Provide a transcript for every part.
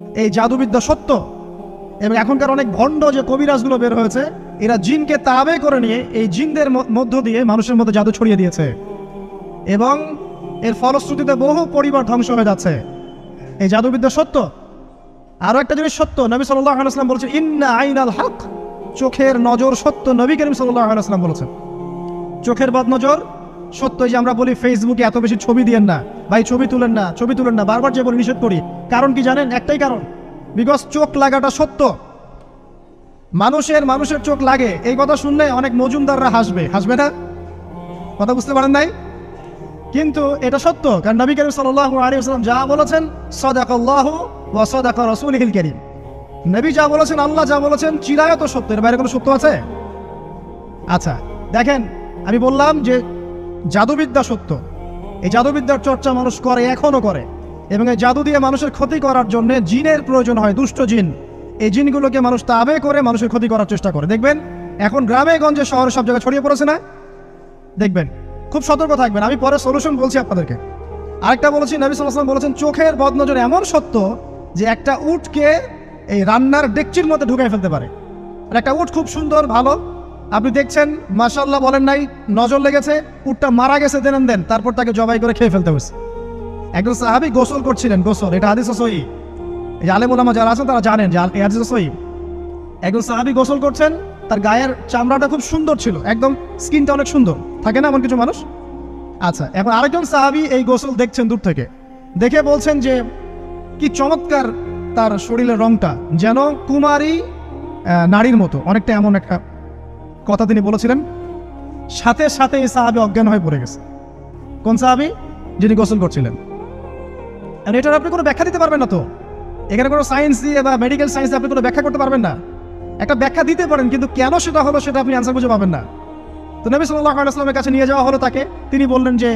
এই জাদুবিদ্যা সত্য। এবং এখনকার অনেক ভণ্ড যে কবিরাজগুলো বের হয়েছে, এরা জিনকে তাবে করে নিয়ে এই জিনদের মধ্য দিয়ে মানুষের মধ্যে জাদু ছড়িয়ে দিয়েছে এবং এর ফলশ্রুতিতে বহু পরিবার ধ্বংস হয়ে যাচ্ছে। এই জাদুবিদ্যা সত্য। আরো একটা জিনিস সত্য, নবী সাল্লাল্লাহু আলাইহি ওয়াসাল্লাম বলেছেন ইন্না আইনাল হক, চোখের নজর সত্য। নবী করিম সাল্লাল্লাহু আলাইহি ওয়াসাল্লাম বলেছেন চোখের বদনজর সত্য। যে আমরা বলি ফেসবুকে এত বেশি ছবি দিয়েন না ভাই, ছবি তুলেন না, ছবি তুলেন না, বারবার যে বলি নিষেধ করি। কারণ কি জানেন? একটাই কারণ, বিকজ চোখ লাগাটা সত্য। মানুষের চোখ লাগে, এই কথা শুনলে অনেক মজুমদাররা হাসবে না? কথা বুঝতে পারেন নাই? কিন্তু এটা সত্য, কারণ নবী করিম সাল্লাল্লাহু আলাইহি ওয়াসাল্লাম যা বলেছেন সাদাকাল্লাহু ওয়া সাদাকা রাসূলুহুল কারীম। নবী যা বলেছেন, আল্লাহ যা বলেছেন চিরায়ত সত্য, এর বাইরে কোনো সত্য আছে? আচ্ছা দেখেন, আমি বললাম যে জাদুবিদ্যা সত্য। এই জাদুবিদ্যার চর্চা মানুষ করে, এখনো করে, এবং এই জাদু দিয়ে মানুষের ক্ষতি করার জন্য জিনের প্রয়োজন হয়, দুষ্ট জিন। এই জিনগুলোকে মানুষ তাবে করে মানুষের ক্ষতি করার চেষ্টা করে। দেখবেন এখন গ্রামে গঞ্জে শহরে সব জায়গায় ছড়িয়ে পড়েছে না? দেখবেন, খুব সতর্ক থাকবেন। আমি পরে সলিউশন বলছি আপনাদেরকে। আরেকটা বলেছি, নবী সাল্লাল্লাহু আলাইহি ওয়াসাল্লাম বলেছেন চোখের বদনজর এমন সত্য যে একটা উটকে এই রান্নার ডেকচির মধ্যে ঢুকাই ফেলতে পারে। আর একটা উট খুব সুন্দর ভালো, আপনি দেখছেন মাশাআল্লাহ বলেন নাই, নজর লেগেছে, উটটা মারা গেছে দেন, তারপর তাকে জবাই করে খেয়ে ফেলতে হয়েছে। একজন সাহাবী গোসল করছিলেন, গোসল, এটা হাদিসে সহিহ। এই আলেম ওলামা যারা আছেন তারা জানেন যে এই হাদিসে সহিহ। একজন সাহাবী গোসল করছেন, তার গায়ের চামড়াটা খুব সুন্দর ছিল, একদম স্কিনটা অনেক সুন্দর থাকে না এমন কিছু মানুষ? আচ্ছা, এখন আরেকজন সাহাবী এই গোসল দেখছেন দূর থেকে, দেখে বলছেন যে কি চমৎকার তার শরীরের রংটা, যেন কুমারী নারীর মতো, অনেকটা এমন একটা কথা তিনি বলেছিলেন। সাথে সাথে এই সাহাবী অজ্ঞান হয়ে পড়ে গেছে। কোন সাহাবী? যিনি গোসল করছিলেন। আর এটার আপনি কোনো ব্যাখ্যা দিতে পারবেন না। তো এখানে কোনো সায়েন্স দিয়ে বা মেডিকেল সায়েন্স দিয়ে আপনি কোনো ব্যাখ্যা করতে পারবেন না। একটা ব্যাখ্যা দিতে পারেন, কিন্তু কেন সেটা হলো সেটা আপনি আনসার খুঁজে পাবেন না। তো নবী সাল্লাল্লাহু আলাইহি ওয়াসাল্লামের কাছে নিয়ে যাওয়া হলো তাকে। তিনি বললেন যে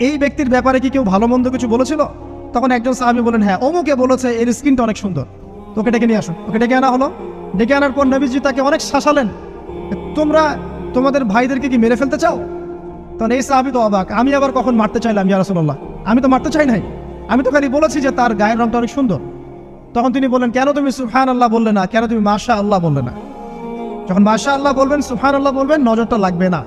এই ব্যক্তির ব্যাপারে কি কেউ ভালো মন্দ কিছু বলেছিল? তখন একজন সাহাবী বলেন হ্যাঁ, অমুকে বলেছে এর স্কিনটা অনেক সুন্দর, তোকে ডেকে নিয়ে আসুন। ওকে ডেকে আনা হলো। ডেকে আনার পর নবীজি তাকে অনেক শাসালেন, তোমরা তোমাদের ভাইদেরকে কি মেরে ফেলতে চাও? তখন এই সাহাবী তো অবাক, আমি আবার কখন মারতে চাইলাম ইয়া রাসূলুল্লাহ? আমি তো মারতে চাই নাই, আমি তো খালি বলেছি যে তার গায়ের রংটা অনেক সুন্দর। তখন তিনি বললেন কেন তুমি সুবহানাল্লাহ বললে না, কেন তুমি মাশাআল্লাহ বললে না? যখন মাশাআল্লাহ বলবেন, সুবহানাল্লাহ বলবেন, নজরটা লাগবে না।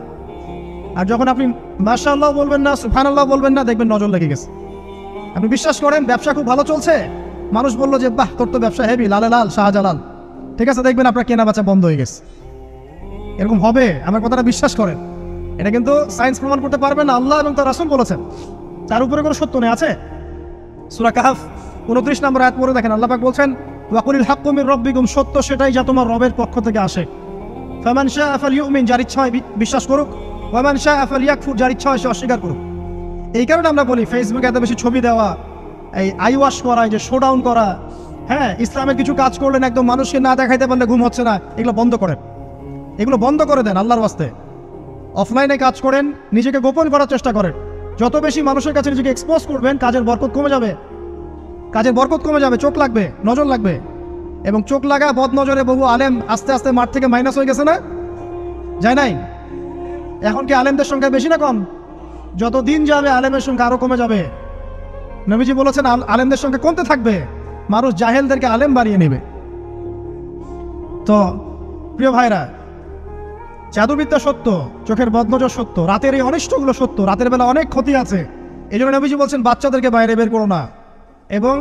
আর যখন আপনি মাশাআল্লাহ বলবেন না, সুবহানাল্লাহ বলবেন না, দেখবেন নজর লেগে গেছে। আপনি বিশ্বাস করেন ব্যবসা খুব ভালো চলছে, মানুষ বললো যে বাহ তোর তো ব্যবসা হেভি, লালে লাল শাহজালাল, ঠিক আছে, দেখবেন আপনার কেনা বেচা বন্ধ হয়ে গেছে। এরকম হবে, আমার কথাটা বিশ্বাস করেন। এটা কিন্তু সায়েন্স প্রমাণ করতে পারবে না, আল্লাহ এবং তার রাসূল বলেছেন, তার উপরে কোনো সত্য নেই। আছে সূরা কাহফ 29 নম্বর আয়াত পড়ে দেখেন, আল্লাহ পাক বলছেন ওয়াকুলিল হাক্কু মির রাব্বিকুম, সত্য সেটাই যা তোমার রবের পক্ষ থেকে আসে। ফামান শাআ ফালইউমিন, যার ইচ্ছা হয় বিশ্বাস করুক, ওয়ামান শাআ ফালইয়াকফুর, যার ইচ্ছা হয় সে অস্বীকার করুক। এই কারণে আমরা বলি ফেসবুকে এত বেশি ছবি দেওয়া, এই আই ওয়াশ করা, এই যে শোডাউন করা, হ্যাঁ ইসলামের কিছু কাজ করলেন একদম মানুষকে না দেখাইতে পারলে ঘুম হচ্ছে না, এগুলো বন্ধ করেন, এগুলো বন্ধ করে দেন আল্লাহর ওয়াস্তে। অফলাইনে কাজ করেন, নিজেকে গোপন করার চেষ্টা করেন। যত বেশি মানুষের কাছে নিজেকে এক্সপোজ করবেন, কাজের বরকত কমে যাবে, কাজের বরকত কমে যাবে, চোখ লাগবে, নজর লাগবে। এবং চোখ লাগা বদ নজরে বহু আলেম আস্তে আস্তে মাঠ থেকে মাইনাস হয়ে গেছে না? যায় নাই? এখন কি আলেমদের সংখ্যা বেশি না কম? যত দিন যাবে আলেমের সংখ্যা আরো কমে যাবে। নবীজি বলেছেন আলেমদের সংখ্যা কমতে থাকবে, মানুষ জাহেলদেরকে আলেম বানিয়ে নেবে। তো প্রিয় ভাইরা, জাদুবিদ্যা সত্য, চোখের বদনজর সত্য, রাতের এই অনিষ্টগুলো সত্য, রাতের বেলা অনেক ক্ষতি আছে। এই জন্য নবীজি বলছেন বাচ্চাদেরকে বাইরে বের করো না, এবং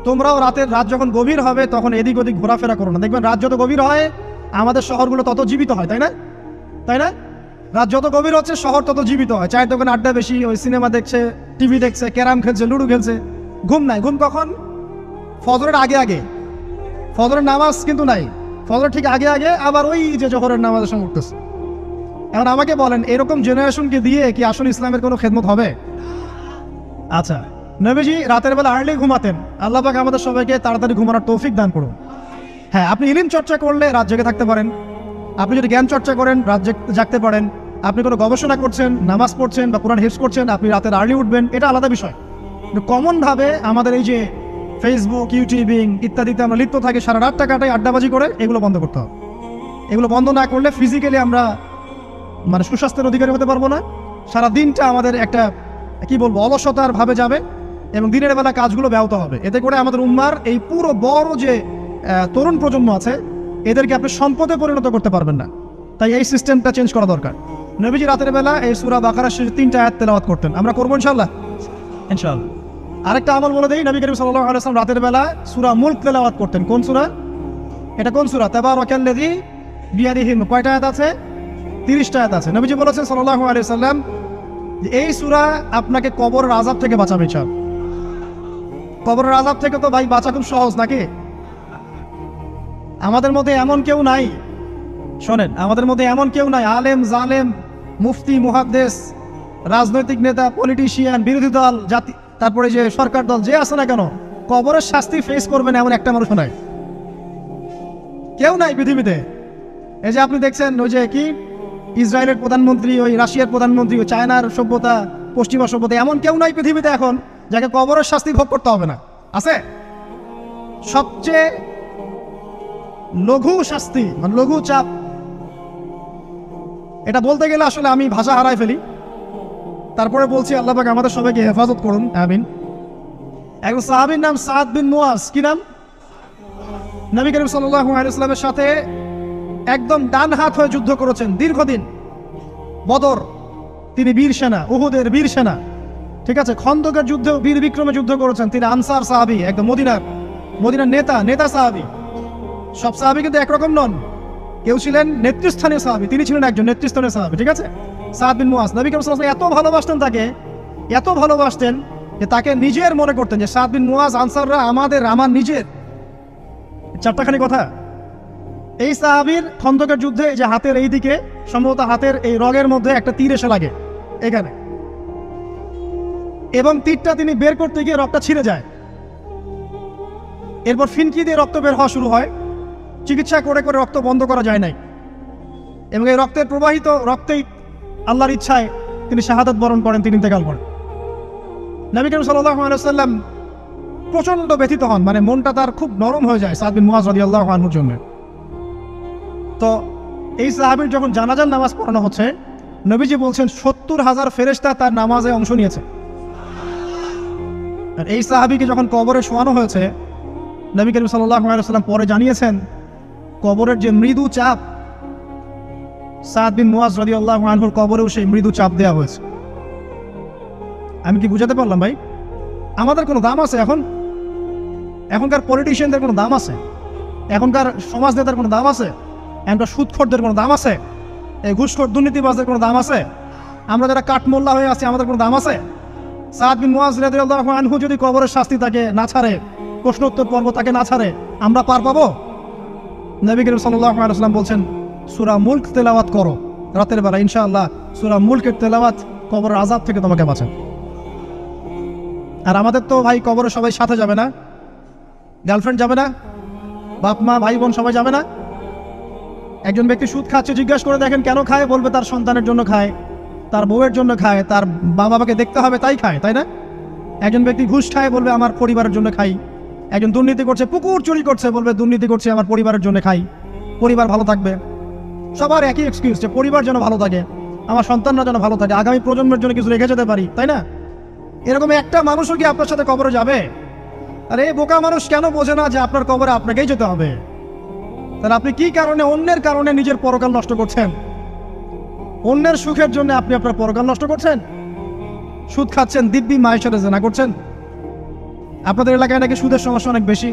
তোমরাও রাত যখন গভীর হবে তখন এদিক ওদিক ঘোরাফেরা করো না। দেখবেন রাত যত গভীর হয় আমাদের শহরগুলো তত জীবিত হয়, তাই না? তাই না? রাত যত গভীর হচ্ছে শহর তত জীবিত হয়। চায়ের দোকানে আড্ডা বেশি, ওই সিনেমা দেখছে, টিভি দেখছে, ক্যারাম খেলছে, লুডো খেলছে। ঘুম নাই। ঘুম কখন? ফজরের আগে আগে। ফজরের নামাজ কিন্তু নাই, ফজরের ঠিক আগে আগে আবার ওই যে জোহরের নামাজের সঙ্গে উঠতেছে। এখন আমাকে বলেন এরকম জেনারেশনকে দিয়ে কি আসলে ইসলামের কোনো খেদমত হবে? আচ্ছা, নবীজি রাতের বেলা আর্লি ঘুমাতেন। আল্লাহ পাক আমাদের সবাইকে তাড়াতাড়ি ঘুমানোর তৌফিক দান করুন। হ্যাঁ, আপনি ইলম চর্চা করলে রাত জেগে থাকতে পারেন, আপনি যদি জ্ঞান চর্চা করেন রাত জাগতে পারেন, আপনি কোনো গবেষণা করছেন, নামাজ পড়ছেন বা কোরআন হিফজ করছেন, আপনি রাতের আর্লি উঠবেন, এটা আলাদা বিষয়। কিন্তু কমনভাবে আমাদের এই যে ফেসবুক, ইউটিউবিং ইত্যাদিতে আমরা লিপ্ত থাকি, সারা রাতটা কাটাই আড্ডাবাজি করে, এগুলো বন্ধ করতে হবে। এগুলো বন্ধ না করলে ফিজিক্যালি আমরা মানে সুস্বাস্থ্যের অধিকারী হতে পারবো না। সারা দিনটা আমাদের একটা কি বলবো অলসতার ভাবে যাবে, এবং দিনের বেলা কাজগুলো ব্যাহত হবে। এতে করে আমাদের উম্মার এই পুরো বড় যে তরুণ প্রজন্ম আছে এদেরকে আপনি সম্পদে পরিণত করতে পারবেন না। তাই এই সিস্টেমটা চেঞ্জ করা দরকার। নবীজি রাতের বেলা এই সূরা বাকারার শেষে 3টা আয়াত তেলাওয়াত করতেন। আমরা করবো ইনশাআল্লাহ। ইনশাআল্লাহ। আরেকটা আমল বলে দেই, নবী করিম সাল্লাল্লাহু আলাইহি ওয়াসাল্লাম রাতের বেলা সূরা মুলক তেলাওয়াত করতেন। কোন সূরা? এটা কোন সূরা? তাবারাকাল্লাযী বিয়াদিহি। কয়টা আয়াত আছে? 30টা আয়াত আছে। নবীজি বলেছেন সাল্লাল্লাহু আলাইহি ওয়াসাল্লাম যে এই সূরা আপনাকে কবরের আযাব থেকে বাঁচাবে। কবরের আযাব থেকে তো ভাই বাঁচা খুব সহজ নাকি? আমাদের মধ্যে এমন কেউ নাই, শোনেন, আমাদের মধ্যে এমন কেউ নাই আলেম জালেম মুফতি মুহাদ্দিস রাজনৈতিক নেতা পলিটিশিয়ান বিরোধী দল জাতি তারপরে যে সরকার দল যে আছে না কেন কবরের শাস্তি ফেস করবেন এমন একটা মানুষ নাই, কেউ নাই পৃথিবীতে। এই যে আপনি দেখছেন ওই যে কি ইসরায়েলের প্রধানমন্ত্রী, ওই রাশিয়ার প্রধানমন্ত্রী, ওই চায়নার সভ্যতা, পশ্চিমা সভ্যতা, এমন কেউ নাই পৃথিবীতে এখন যাকে কবরের শাস্তি ভোগ করতে হবে না। আছে? সবচেয়ে লঘু শাস্তি মানে লঘু চাপ, এটা বলতে গেলে আসলে আমি ভাষা হারাই ফেলি, তারপরে বলছি আল্লাহ পাক আমাদের সবাইকে হেফাজত করুন, আমিন। একজন সাহাবীর নাম সাদ বিন মুয়াজ। কি নাম? নবী করিম সাল্লাল্লাহু আলাইহি ওয়াসাল্লামের সাথে একদম ডান হাত হয়ে যুদ্ধ করেছেন দীর্ঘদিন। বদর তিনি বীর সেনা, উহুদের বীর সেনা, ঠিক আছে। খন্দকের যুদ্ধে বীর বিক্রমে যুদ্ধ করেছেন। তিনি আনসার সাহাবী, একদম মদিনার নেতা সাহাবী। সব সাহাবী কিন্তু একরকম নন, কেউ ছিলেন নেতৃস্থানীয় সাহাবী, তিনি ছিলেন একজন নেতৃস্থানীয় সাহাবী, ঠিক আছে। সাদ বিন মুয়াজ নবী করিম সাল্লাল্লাহু আলাইহি ওয়াসাল্লাম এত ভালোবাসতেন তাকে, এত ভালোবাসতেন যে তাকে নিজের মনে করতেন যে সাদ বিন মুয়াজ আনসাররা আমার নিজের। চারটাখানি কথা। এই সাহাবীর খন্দকের যুদ্ধে যে হাতের এই দিকে সম্ভবত হাতের এই রগের মধ্যে একটা তীর এসে লাগে এখানে, এবং তীরটা তিনি বের করতে গিয়ে রক্তটা ছিঁড়ে যায়। এরপর ফিনকি দিয়ে রক্ত বের হওয়া শুরু হয়। চিকিৎসা করে করে রক্ত বন্ধ করা যায় নাই, এবং এই রক্তের প্রবাহিত রক্তেই আল্লাহর ইচ্ছায় তিনি শাহাদাত বরণ করেন, তিনি ইন্তেকাল করেন। নবী করিম সাল্লাল্লাহু আলাইহি ওয়াসাল্লাম প্রচন্ড ব্যথিত হন, মানে মনটা তার খুব নরম হয়ে যায় সাদ বিন মুয়াজ রাদিয়াল্লাহু আনহুর জন্য। তো এই সাহাবীর যখন জানাজার নামাজ পড়ানো হচ্ছে, নবীজি বলছেন 70,000 ফেরেশতা তার নামাজে অংশ নিয়েছে। আর এই সাহাবীকে যখন কবরে শোয়ানো হয়েছে, নবী করিম সাল্লাল্লাহু আলাইহি ওয়াসাল্লাম পরে জানিয়েছেন কবরের যে মৃদু চাপ, সাদ বিন মুয়াজ রাদিয়াল্লাহু আনহুর কবরেও সেই মৃদু চাপ দেওয়া হয়েছে। আমি কি বুঝাতে পারলাম ভাই? আমাদের কোনো দাম আছে এখনকার পলিটিশিয়ানদের কোনো দাম আছে? এখনকার সমাজ নেতার কোনো দাম আছে? এখনকার সুদখোরদের কোনো দাম আছে? এই ঘুষখোর দুর্নীতিবাজদের কোনো দাম আছে? আমরা যারা কাঠমোল্লা হয়ে আছি আমাদের কোনো দাম আছে? সাদ বিন মুয়াজ রাদিয়াল্লাহু আনহু যদি কবরের শাস্তি তাকে না ছাড়ে, প্রশ্নোত্তর পর্ব তাকে না ছাড়ে, আমরা পার পাবো? নবী করিম সাল্লাল্লাহু আলাইহি ওয়াসাল্লাম বলছেন সূরা মুলক তেলাওয়াত করো রাতের বেলা, ইনশাআল্লাহ সূরা মুলকের তেলাওয়াত কবরের আযাব থেকে তোমাকে বাঁচাবে। আর আমাদের তো ভাই কবরে সবাই সাথে যাবে না, গার্লফ্রেন্ড যাবে না, বাপ মা ভাই বোন সবাই যাবে না। একজন ব্যক্তি সুদ খাচ্ছে, জিজ্ঞাসা করে দেখেন কেন খায়, বলবে তার সন্তানের জন্য খায়, তার বউয়ের জন্য খায়, তার মা বাবাকে দেখতে হবে তাই খায়, তাই না? একজন ব্যক্তি ঘুষ খায়, বলবে আমার পরিবারের জন্য খাই। একজন দুর্নীতি করছে, পুকুর চুরি করছে, বলবে দুর্নীতি করছে আমার পরিবারের জন্য খাই, পরিবার ভালো থাকবে। সবার একই এক্সকিউজ যে পরিবার যেন ভালো থাকে, আমার সন্তানরা যেন ভালো থাকে, আগামী প্রজন্মের জন্য কিছু রেখে যেতে পারি, তাই না? এরকম একটা মানুষও কি আপনার সাথে কবরে যাবে? আর এই বোকা মানুষ কেন বোঝে না যে আপনার কবরে আপনাকেই যেতে হবে? তাহলে আপনি কি কারণে অন্যের কারণে নিজের পরকাল নষ্ট করছেন? অন্যের সুখের জন্য আপনি আপনার পরকাল নষ্ট করছেন। সুদ খাচ্ছেন, দিব্যি মায়ের সাথে জেনা করছেন। আপনাদের এলাকায় নাকি সুদের সমস্যা অনেক বেশি।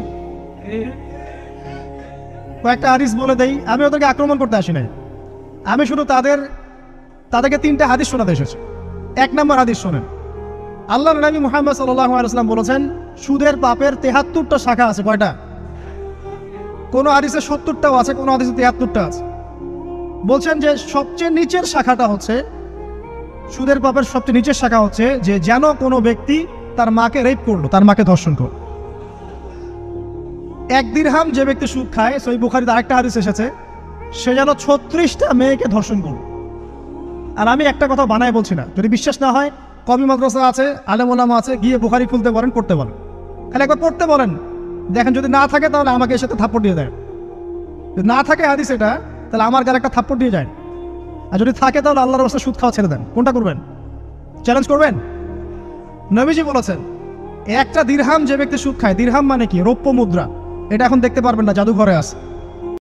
কয়েকটা হাদিস বলে দেই, আমি ওদেরকে আক্রমণ করতে আসি নাই, আমি শুধু তাদেরকে 3টা হাদিস শোনাতে এসেছি। 1 নম্বর হাদিস শোনেন। আল্লাহর নবী মুহাম্মদ সাল্লাল্লাহু আলাইহি ওয়াসাল্লাম বলেছেন সুদের পাপের 73টা শাখা আছে। কয়টা? কোন হাদিসে 70টাও আছে, কোন হাদিসে 73টা আছে। বলছেন যে সবচেয়ে নিচের শাখাটা হচ্ছে, সুদের পাপের সবচেয়ে নিচের শাখা হচ্ছে যে যেন কোনো ব্যক্তি তার মাকে রেপ করলো, তার মাকে ধর্ষণ করলো। 1 দিরহাম যে ব্যক্তি সুদ খায়, সহিহ বুখারীতে আরেকটা হাদিস এসেছে, সে যেন 36টা মেয়েকে ধর্ষণ করলো। আর আমি একটা কথা বানায় বলছি না, যদি বিশ্বাস না হয় কমি মাদ্রাসা আছে, আলেম ওলামা আছে, গিয়ে বুখারী খুলতে বলেন, পড়তে বলেন, খালি একবার পড়তে বলেন, দেখেন যদি না থাকে তাহলে আমাকে এর সাথে থাপ্পড় দিয়ে দেয়। যদি না থাকে হাদিস এটা, তাহলে আমার গালে একটা থাপ্পড় দিয়ে যায়। আর যদি থাকে তাহলে আল্লাহর রাস্তায় সুদ খাওয়া ছেড়ে দেন। কোনটা করবেন? চ্যালেঞ্জ করবেন? নবীজি বলেছেন একটা দিরহাম যে ব্যক্তি সুদ খায়, দিরহাম মানে কি? রৌপ্য মুদ্রা। এটা এখন দেখতে পারবেন না, জাদুঘরে আছে।